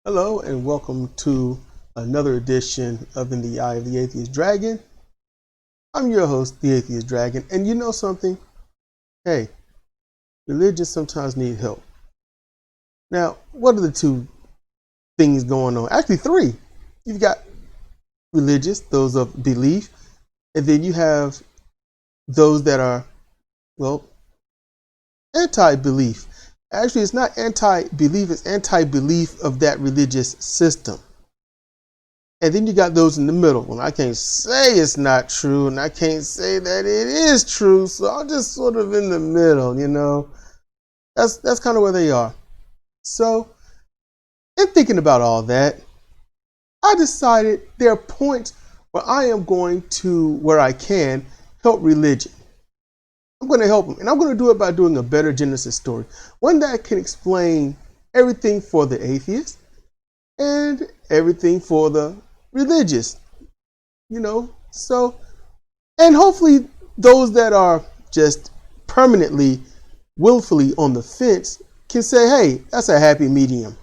Hello and welcome to another edition of In the Eye of the Atheist Dragon. I'm your host, the Atheist Dragon, and you know something? Hey, religions sometimes need help. Now, what are the two things going on? Actually, three. You've got religious, those of belief, and then you have those that are, well, anti-belief. Actually, it's not anti-belief, it's anti-belief of that religious system. And then you got those in the middle. And I can't say it's not true, and I can't say that it is true. So I'm just sort of in the middle, you know. That's kind of where they are. So, in thinking about all that, I decided there are points where I am going to, where I can, help religion. I'm going to help them. And I'm going to do it by doing a better Genesis story. One that can explain everything for the atheist and everything for the religious, you know. So, and hopefully those that are just permanently, willfully on the fence can say, hey, that's a happy medium.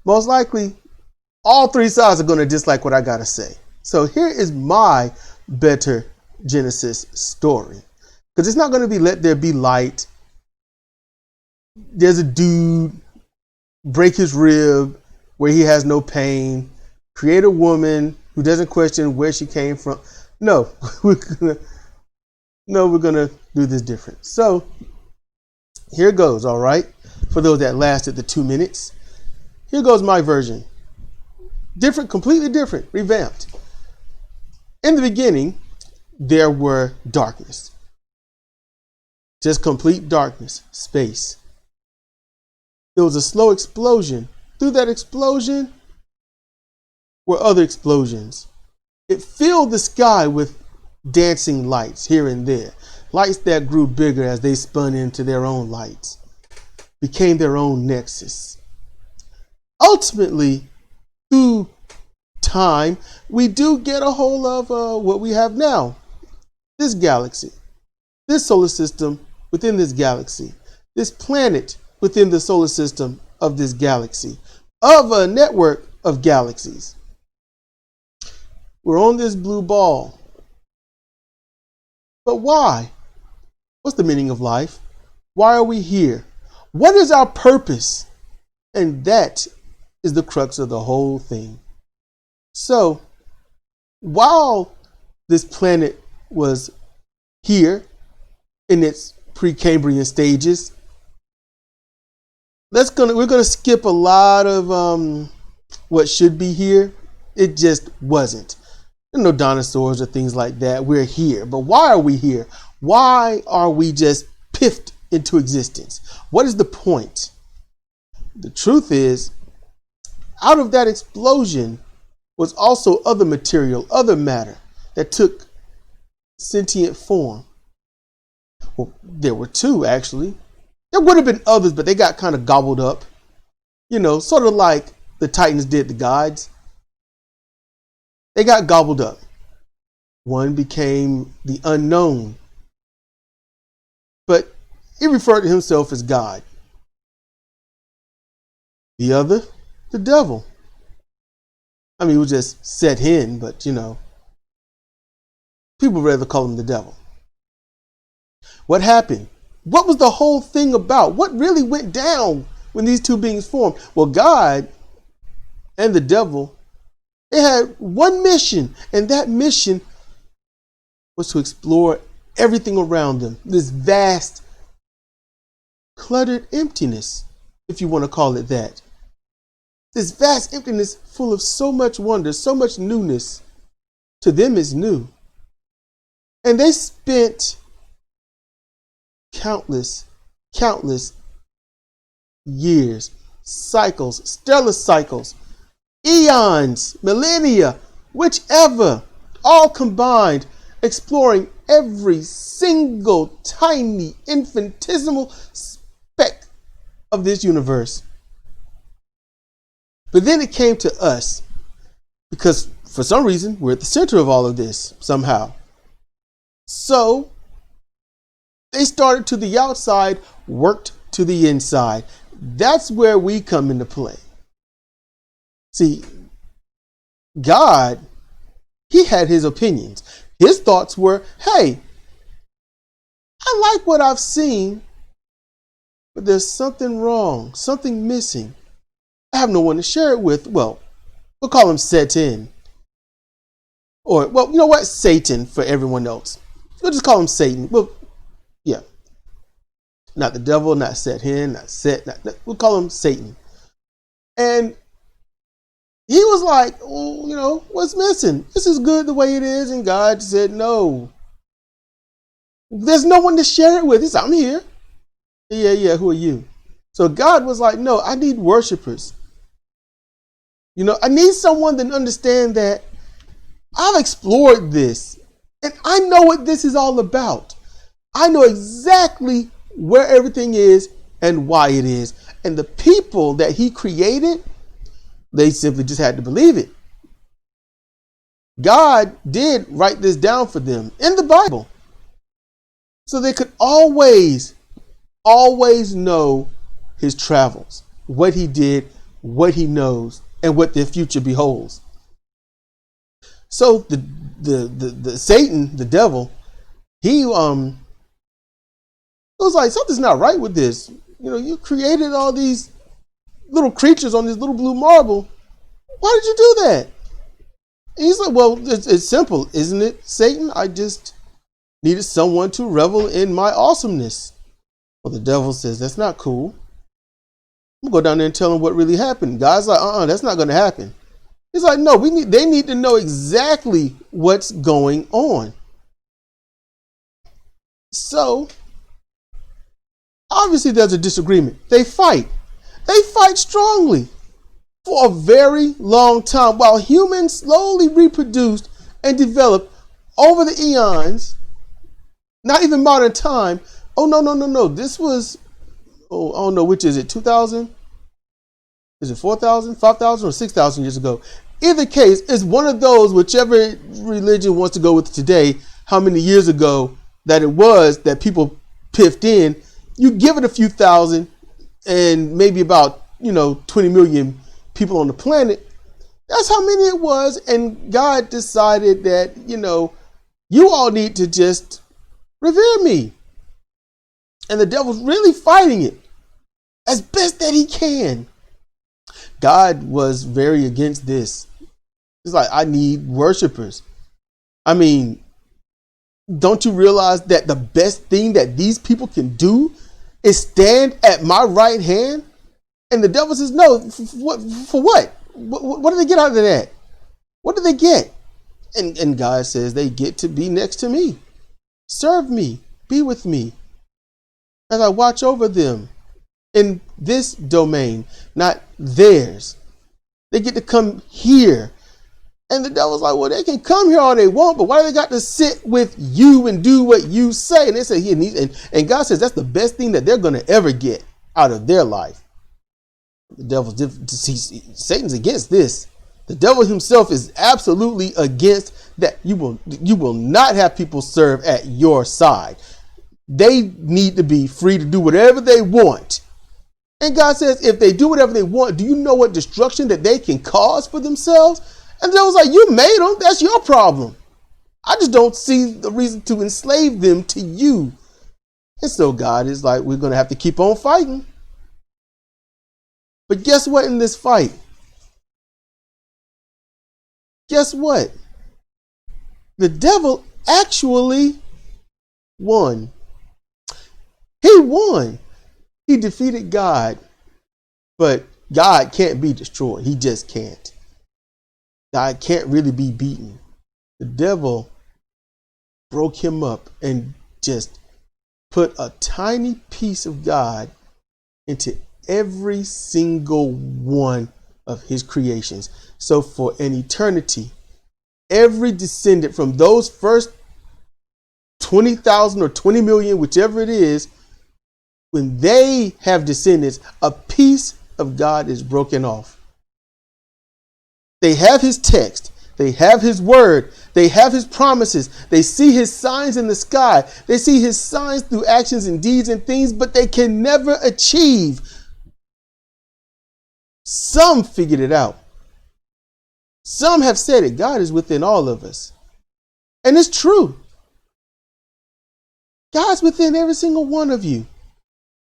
Most likely, all three sides are going to dislike what I got to say. So here is my better Genesis story. Because it's not going to be let there be light. There's a dude break his rib where he has no pain. Create a woman who doesn't question where she came from. No, we're gonna do this different. So here goes, all right? For those that lasted the 2 minutes. Here goes my version. Different, completely different, revamped. In the beginning, there were darkness. Just complete darkness, space. There was a slow explosion. Through that explosion were other explosions. It filled the sky with dancing lights here and there. Lights that grew bigger as they spun into their own lights, became their own nexus. Ultimately, through time, we do get a hold of what we have now. This galaxy, this solar system within this galaxy, this planet within the solar system of this galaxy, of a network of galaxies. We're on this blue ball. But why? What's the meaning of life? Why are we here? What is our purpose? And that is the crux of the whole thing. So, while this planet was here in its Precambrian stages, we're gonna skip a lot of what should be here. It just wasn't. There are no dinosaurs or things like that. We're here. But why are we here? Why are we just piffed into existence? What is the point? The truth is, out of that explosion was also other material, other matter that took sentient form. Well, there were two, actually. There would have been others, but they got kind of gobbled up. You know, sort of like the Titans did the gods. They got gobbled up. One became the unknown, but he referred to himself as God. The other, the devil. I mean, he was just set hen, but you know, people rather call him the devil. What happened? What was the whole thing about? What really went down when these two beings formed? Well, God and the devil, they had one mission, and that mission was to explore everything around them. This vast, cluttered emptiness, if you want to call it that. This vast emptiness full of so much wonder, so much newness. To them is new. And they spent countless years, cycles, stellar cycles, eons, millennia, whichever, all combined, exploring every single tiny infinitesimal speck of this universe. But then it came to us, because for some reason we're at the center of all of this somehow. So they started to the outside, worked to the inside. That's where we come into play. See, God, he had his opinions. His thoughts were, hey, I like what I've seen, but there's something wrong, something missing. I have no one to share it with. Well, we'll call him Satan. Or, well, you know what? Satan for everyone else. We'll just call him Satan. Well, yeah. Not the devil, not Satan, not Set. We'll call him Satan. And he was like, oh, you know, what's missing? This is good the way it is. And God said, no. There's no one to share it with. He said, I'm here. Yeah, who are you? So God was like, no, I need worshipers. You know, I need someone that understands that I've explored this and I know what this is all about. I know exactly where everything is and why it is. And the people that he created, they simply just had to believe it. God did write this down for them in the Bible. So they could always know his travels, what he did, what he knows, and what their future beholds. So the Satan, the devil, he was like, something's not right with this. You know, you created all these little creatures on this little blue marble. Why did you do that? And he's like, well, it's simple, isn't it, Satan? I just needed someone to revel in my awesomeness. Well, the devil says, that's not cool. I'm going to go down there and tell him what really happened. God's like, that's not going to happen. He's like, no, they need to know exactly what's going on. So, obviously there's a disagreement. They fight. They fight strongly for a very long time while humans slowly reproduced and developed over the eons, not even modern time. Oh, no. This was, I don't know, which is it, 2,000? Is it 4,000, 5,000, or 6,000 years ago? Either case, it's one of those, whichever religion wants to go with today, how many years ago that it was that people piffed in. You give it a few thousand and maybe about, 20 million people on the planet. That's how many it was. And God decided that, you all need to just revere me. And the devil's really fighting it as best that he can. God was very against this. He's like, I need worshipers. I mean, don't you realize that the best thing that these people can do is stand at my right hand? And the devil says, no, for what? What do they get out of that? What do they get? And God says they get to be next to me. Serve me. Be with me as I watch over them in this domain, not theirs. They get to come here. And the devil's like, well, they can come here all they want, but why do they got to sit with you and do what you say? And they say, and God says that's the best thing that they're going to ever get out of their life. The devil's Satan's against this. The devil himself is absolutely against that. You will not have people serve at your side. They need to be free to do whatever they want. And God says, if they do whatever they want, do you know what destruction that they can cause for themselves? And the devil's like, you made them. That's your problem. I just don't see the reason to enslave them to you. And so God is like, we're going to have to keep on fighting. But guess what in this fight? Guess what? The devil actually won. He won. He defeated God. But God can't be destroyed. He just can't. God can't really be beaten. The devil broke him up and just put a tiny piece of God into every single one of his creations. So for an eternity, every descendant from those first 20,000 or 20 million, whichever it is, when they have descendants, a piece of God is broken off. They have his text. They have his word. They have his promises. They see his signs in the sky. They see his signs through actions and deeds and things, but they can never achieve. Some figured it out. Some have said it. God is within all of us. And it's true. God's within every single one of you.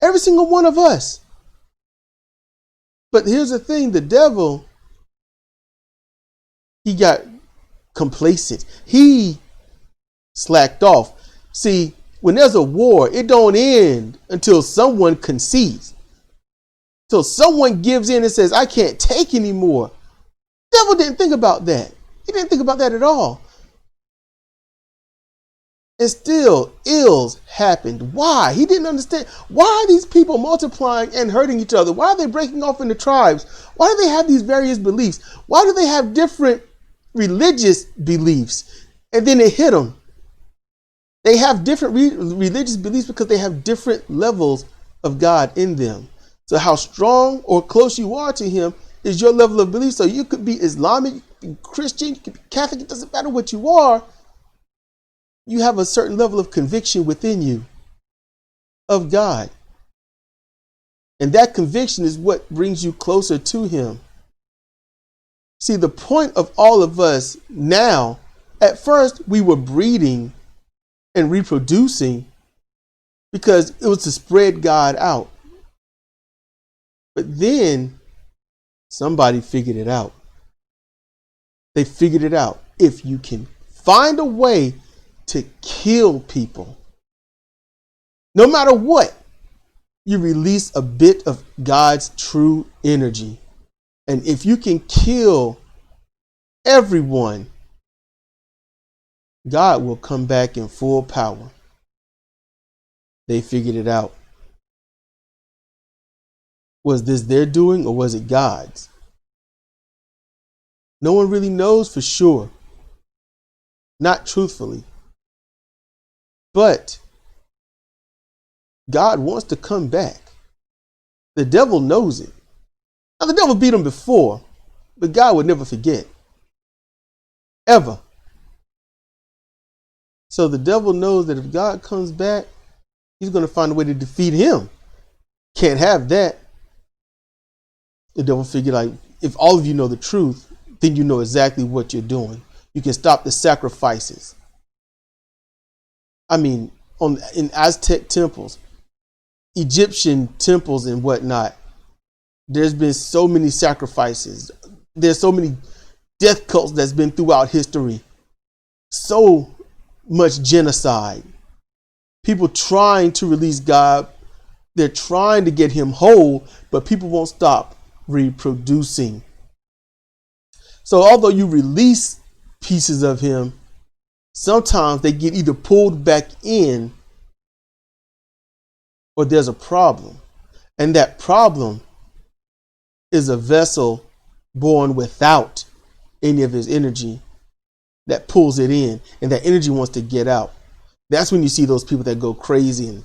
Every single one of us. But here's the thing. The devil, he got complacent. He slacked off. See, when there's a war, it don't end until someone concedes. Till someone gives in and says, I can't take anymore. The devil didn't think about that. He didn't think about that at all. And still, ills happened. Why? He didn't understand. Why are these people multiplying and hurting each other? Why are they breaking off into tribes? Why do they have these various beliefs? Why do they have different religious beliefs? And then it hit them. They have different religious beliefs because they have different levels of God in them. So how strong or close you are to him is your level of belief. So you could be Islamic, you could be Christian, you could be Catholic. It doesn't matter what you are. You have a certain level of conviction within you of God. And that conviction is what brings you closer to him. See, the point of all of us now, at first we were breeding and reproducing because it was to spread God out. But then somebody figured it out. They figured it out. If you can find a way to kill people, no matter what, you release a bit of God's true energy. And if you can kill everyone, God will come back in full power. They figured it out. Was this their doing or was it God's? No one really knows for sure. Not truthfully. But God wants to come back. The devil knows it. Now, the devil beat him before, but God would never forget. Ever. So the devil knows that if God comes back, he's going to find a way to defeat him. Can't have that. The devil figured, like, if all of you know the truth, then you know exactly what you're doing. You can stop the sacrifices. I mean, in Aztec temples, Egyptian temples and whatnot, there's been so many sacrifices. There's so many death cults that's been throughout history. So much genocide. People trying to release God. They're trying to get him whole, but people won't stop reproducing. So although you release pieces of him, sometimes they get either pulled back in or there's a problem. And that problem is a vessel born without any of his energy that pulls it in, and that energy wants to get out. That's when you see those people that go crazy and,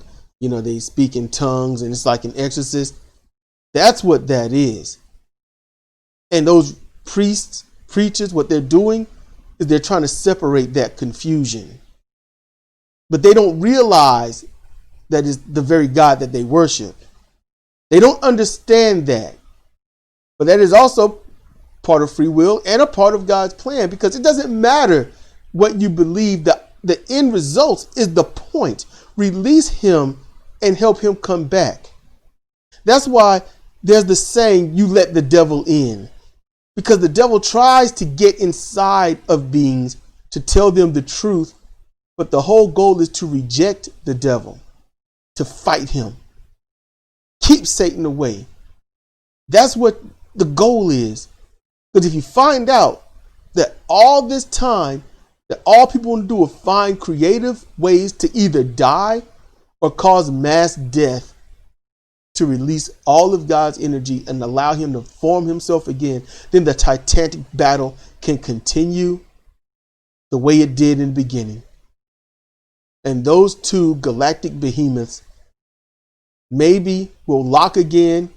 they speak in tongues and it's like an exorcist. That's what that is. And those priests, preachers, what they're doing is they're trying to separate that confusion. But they don't realize that is the very God that they worship. They don't understand that. But that is also part of free will and a part of God's plan, because it doesn't matter what you believe. The end result is the point. Release him and help him come back. That's why there's the saying, you let the devil in. Because the devil tries to get inside of beings to tell them the truth. But the whole goal is to reject the devil, to fight him. Keep Satan away. That's what the goal is. Because if you find out that all this time, that all people want to do is find creative ways to either die or cause mass death to release all of God's energy and allow him to form himself again, then the titanic battle can continue the way it did in the beginning. And those two galactic behemoths maybe will lock again,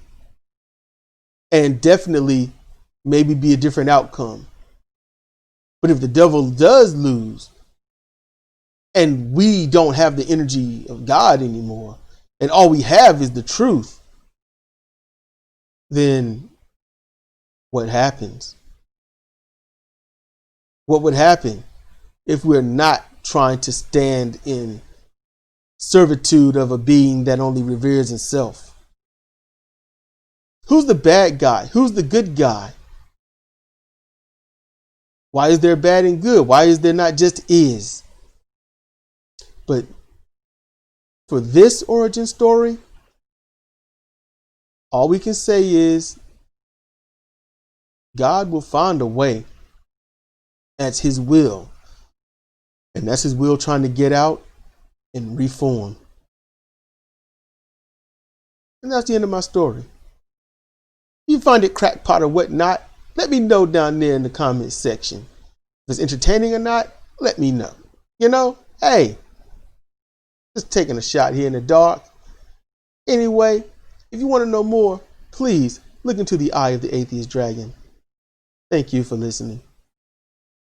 and definitely maybe be a different outcome. But if the devil does lose and we don't have the energy of God anymore, and all we have is the truth, then what happens? What would happen if we're not trying to stand in servitude of a being that only reveres itself? Who's the bad guy? Who's the good guy? Why is there bad and good? Why is there not just is? But for this origin story, all we can say is God will find a way. That's his will. And that's his will trying to get out and reform. And that's the end of my story. If you find it crackpot or whatnot, let me know down there in the comments section. If it's entertaining or not, let me know. You know, hey, just taking a shot here in the dark. Anyway, if you want to know more, please look into the eye of the atheist dragon. Thank you for listening.